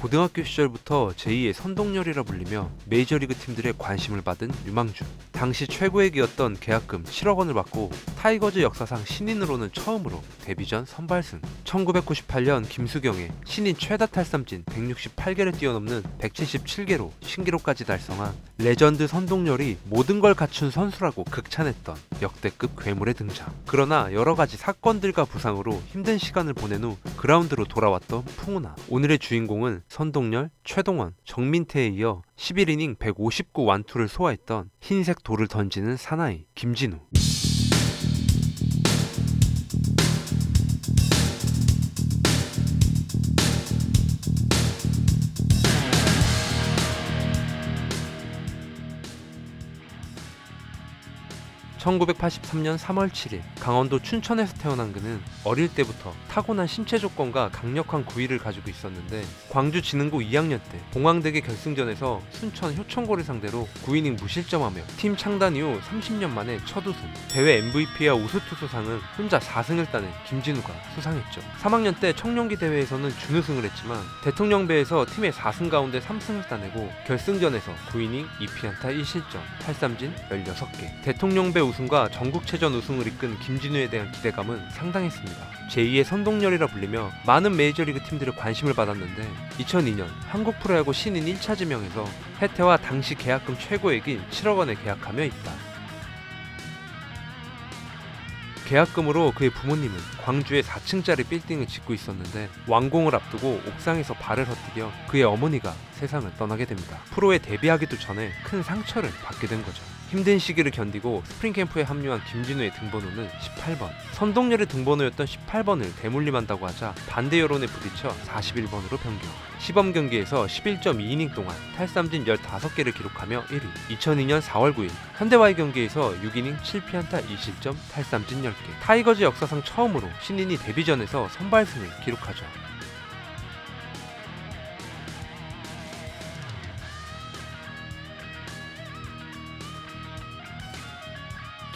고등학교 시절부터 제2의 선동열이라 불리며 메이저리그 팀들의 관심을 받은 류망주. 당시 최고액이었던 계약금 7억 원을 받고 타이거즈 역사상 신인으로는 처음으로 데뷔전 선발승. 1998년 김수경의 신인 최다 탈삼진 168개를 뛰어넘는 177개로 신기록까지 달성한 레전드 선동열이 모든 걸 갖춘 선수라고 극찬했던 역대급 괴물의 등장. 그러나 여러가지 사건들과 부상으로 힘든 시간을 보낸 후 그라운드로 돌아왔던 풍우나. 오늘의 주인공은 선동열, 최동원, 정민태에 이어 11이닝 159 완투를 소화했던 흰색 돌을 던지는 사나이 김진우. 1983년 3월 7일 강원도 춘천에서 태어난 그는 어릴 때부터 타고난 신체 조건과 강력한 구위를 가지고 있었는데 광주 진흥고 2학년 때 봉황대계 결승전에서 순천 효천고를 상대로 9이닝 무실점하며 팀 창단 이후 30년 만에 첫 우승, 대회 MVP와 우수투수상은 혼자 4승을 따낸 김진우가 수상했죠. 3학년 때 청룡기 대회에서는 준우승을 했지만 대통령배에서 팀의 4승 가운데 3승을 따내고 결승전에서 9이닝 2피안타 1실점, 탈삼진 16개, 대통령배 우승과 전국체전 우승을 이끈 김진우에 대한 기대감은 상당했습니다. 제2의 선동열이라 불리며 많은 메이저리그 팀들의 관심을 받았는데 2002년 한국 프로야구 신인 1차 지명에서 혜태와 당시 계약금 최고액인 7억 원에 계약하며 있다. 계약금으로 그의 부모님은 광주에 4층짜리 빌딩을 짓고 있었는데 완공을 앞두고 옥상에서 발을 헛디뎌 그의 어머니가 세상을 떠나게 됩니다. 프로에 데뷔하기도 전에 큰 상처를 받게 된 거죠. 힘든 시기를 견디고 스프링캠프에 합류한 김진우의 등번호는 18번. 선동열의 등번호였던 18번을 대물림한다고 하자 반대 여론에 부딪혀 41번으로 변경. 시범 경기에서 11.2이닝 동안 탈삼진 15개를 기록하며 1위. 2002년 4월 9일 현대와의 경기에서 6이닝 7피안타 2실점 탈삼진 10개. 타이거즈 역사상 처음으로 신인이 데뷔전에서 선발승을 기록하죠.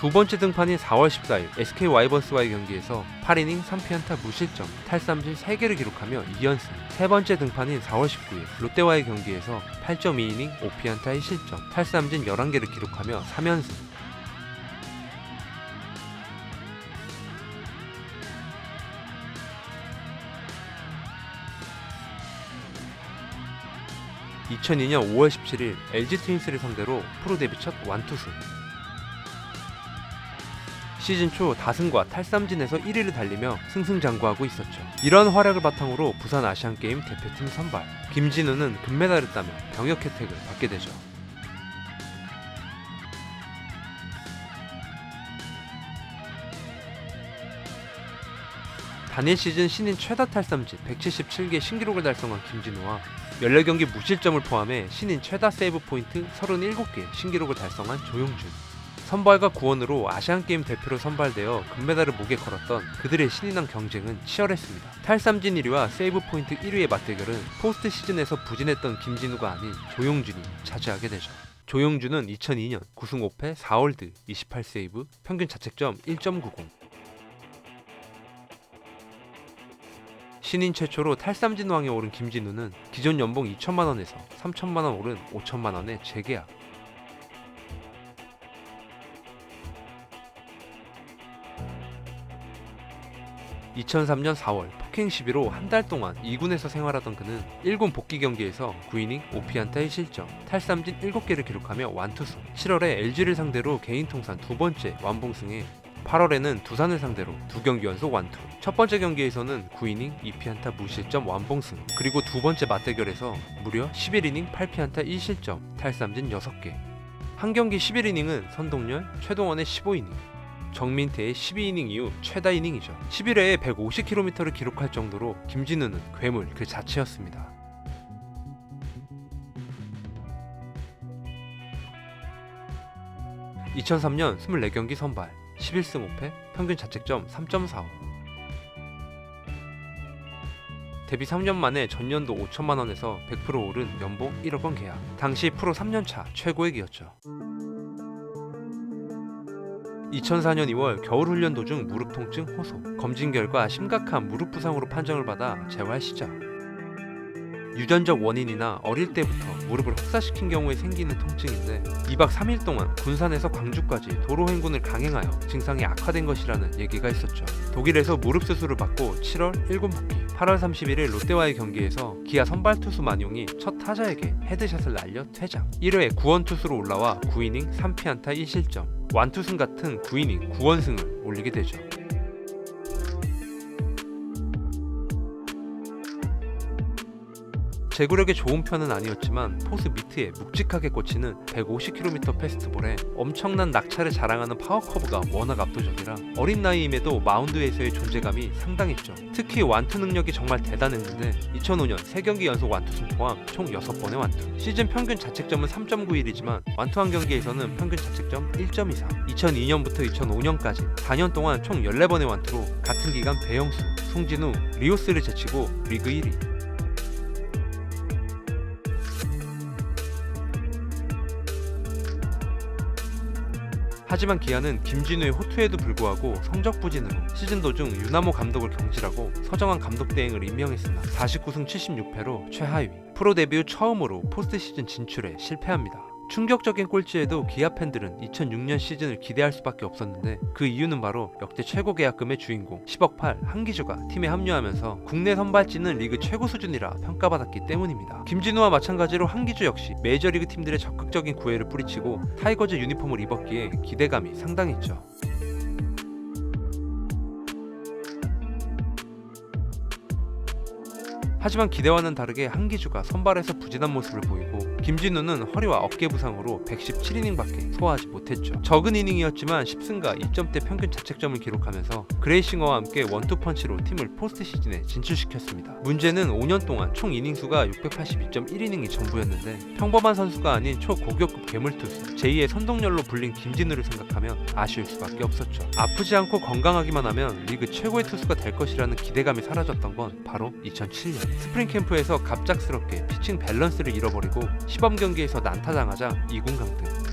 두 번째 등판인 4월 14일 SK 와이번스와의 경기에서 8이닝 3피안타 무실점, 탈삼진 3개를 기록하며 2연승. 세 번째 등판인 4월 19일 롯데와의 경기에서 8.2이닝 5피안타 1실점, 탈삼진 11개를 기록하며 3연승. (2002년 5월 17일) LG 트윈스를 상대로 프로 데뷔 첫 완투승. 시즌 초 다승과 탈삼진에서 1위를 달리며 승승장구하고 있었죠. 이런 활약을 바탕으로 부산 아시안게임 대표팀 선발 김진우는 금메달을 따며 병역 혜택을 받게 되죠. 단일 시즌 신인 최다 탈삼진 177개 신기록을 달성한 김진우와 14경기 무실점을 포함해 신인 최다 세이브 포인트 37개 신기록을 달성한 조용준. 선발과 구원으로 아시안게임 대표로 선발되어 금메달을 목에 걸었던 그들의 신인왕 경쟁은 치열했습니다. 탈삼진 1위와 세이브 포인트 1위의 맞대결은 포스트 시즌에서 부진했던 김진우가 아닌 조용준이 차지하게 되죠. 조용준은 2002년 9승 5패 4홀드 28세이브 평균 자책점 1.90. 신인 최초로 탈삼진 왕에 오른 김진우는 기존 연봉 2천만원에서 3천만원 오른 5천만원에 재계약. 2003년 4월 폭행 시비로 한 달 동안 2군에서 생활하던 그는 1군 복귀 경기에서 9이닝 5피안타 1실점, 탈삼진 7개를 기록하며 완투승. 7월에 LG를 상대로 개인 통산 두 번째 완봉승에 8월에는 두산을 상대로 2경기 연속 완투. 첫 번째 경기에서는 9이닝 2피안타 무실점 완봉승. 그리고 두 번째 맞대결에서 무려 11이닝 8피안타 1실점, 탈삼진 6개. 한 경기 11이닝은 선동열, 최동원의 15이닝. 정민태의 12이닝 이후 최다 이닝이죠. 11회에 150km를 기록할 정도로 김진우는 괴물 그 자체였습니다. (2003년) 24경기 선발 11승 5패 평균 자책점 3.45. 데뷔 3년 만에 전년도 5천만원에서 100% 오른 연봉 1억원 계약. 당시 프로 3년차 최고액이었죠. 2004년 2월 겨울훈련 도중 무릎 통증 호소. 검진 결과 심각한 무릎 부상으로 판정을 받아 재활 시작. 유전적 원인이나 어릴 때부터 무릎을 혹사시킨 경우에 생기는 통증인데 2박 3일 동안 군산에서 광주까지 도로 행군을 강행하여 증상이 악화된 것이라는 얘기가 있었죠. 독일에서 무릎 수술을 받고 7월 7복귀, 8월 31일 롯데와의 경기에서 기아 선발 투수 만용이 첫 타자에게 헤드샷을 날려 퇴장. 1회 9원 투수로 올라와 9이닝 3피안타 1실점, 완투승 같은 9이닝 9원승을 올리게 되죠. 제구력이 좋은 편은 아니었지만 포수 미트에 묵직하게 꽂히는 150km 패스트볼에 엄청난 낙차를 자랑하는 파워커브가 워낙 압도적이라 어린 나이임에도 마운드에서의 존재감이 상당했죠. 특히 완투 능력이 정말 대단했는데 2005년 3경기 연속 완투승 포함 총 6번의 완투, 시즌 평균 자책점은 3.91이지만 완투한 경기에서는 평균 자책점 1.24, 2002년부터 2005년까지 4년 동안 총 14번의 완투로 같은 기간 배영수, 송진우, 리오스를 제치고 리그 1위. 하지만 기아는 김진우의 호투에도 불구하고 성적 부진으로 시즌 도중 유나모 감독을 경질하고 서정환 감독 대행을 임명했으나 49승 76패로 최하위, 프로 데뷔 후 처음으로 포스트 시즌 진출에 실패합니다. 충격적인 꼴찌에도 기아 팬들은 2006년 시즌을 기대할 수밖에 없었는데 그 이유는 바로 역대 최고 계약금의 주인공 10억 8 한기주가 팀에 합류하면서 국내 선발진은 리그 최고 수준이라 평가받았기 때문입니다. 김진우와 마찬가지로 한기주 역시 메이저리그 팀들의 적극적인 구애를 뿌리치고 타이거즈 유니폼을 입었기에 기대감이 상당했죠. 하지만 기대와는 다르게 한기주가 선발에서 부진한 모습을 보이고 김진우는 허리와 어깨 부상으로 117이닝밖에 소화하지 못했죠. 적은 이닝이었지만 10승과 2점대 평균 자책점을 기록하면서 그레이싱어와 함께 원투펀치로 팀을 포스트 시즌에 진출시켰습니다. 문제는 5년 동안 총 이닝수가 682.1이닝이 전부였는데 평범한 선수가 아닌 초고격급 괴물투수 제2의 선동열로 불린 김진우를 생각하면 아쉬울 수밖에 없었죠. 아프지 않고 건강하기만 하면 리그 최고의 투수가 될 것이라는 기대감이 사라졌던 건 바로 2007년 스프링 캠프에서 갑작스럽게 피칭 밸런스를 잃어버리고 시범 경기에서 난타당하자 2군 강등.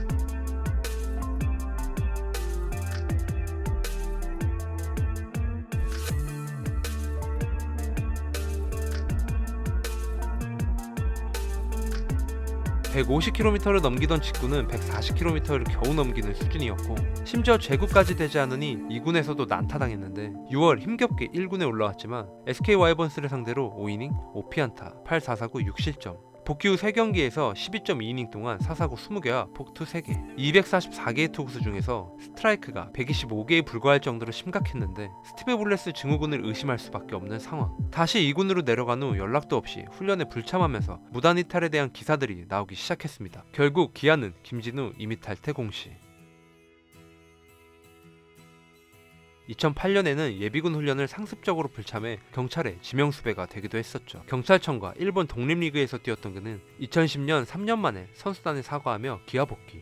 (150km를) 넘기던 직구는 140km를 겨우 넘기는 수준이었고 심지어 제구까지 되지 않으니 2군에서도 난타당했는데 6월 힘겹게 1군에 올라왔지만 SK 와이번스를 상대로 5이닝 5피안타 8사사구 6실점, 복귀 후 3경기에서 12.2이닝 동안 사사구 20개와 폭투 3개, 244개의 투구수 중에서 스트라이크가 125개에 불과할 정도로 심각했는데 스티브 블레스 증후군을 의심할 수밖에 없는 상황. 다시 2군으로 내려간 후 연락도 없이 훈련에 불참하면서 무단 이탈에 대한 기사들이 나오기 시작했습니다. 결국 기아는 김진우 임의탈퇴 공시. 2008년에는 예비군 훈련을 상습적으로 불참해 경찰에 지명수배가 되기도 했었죠. 경찰청과 일본 독립리그에서 뛰었던 그는 2010년 3년 만에 선수단에 사과하며 기아 복귀.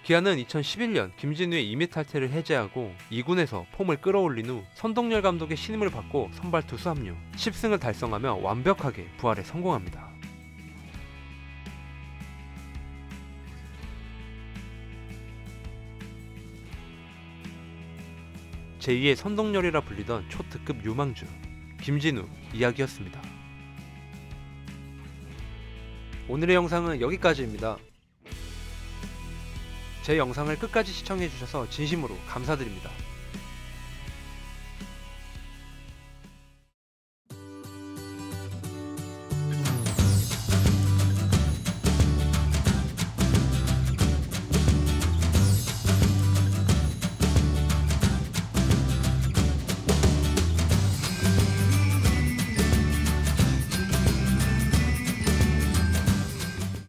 기아는 2011년 김진우의 임의탈퇴를 해제하고 2군에서 폼을 끌어올린 후 선동열 감독의 신임을 받고 선발 투수 합류, 10승을 달성하며 완벽하게 부활에 성공합니다. 제2의 선동열이라 불리던 초특급 유망주 김진우 이야기였습니다. 오늘의 영상은 여기까지입니다. 제 영상을 끝까지 시청해주셔서 진심으로 감사드립니다.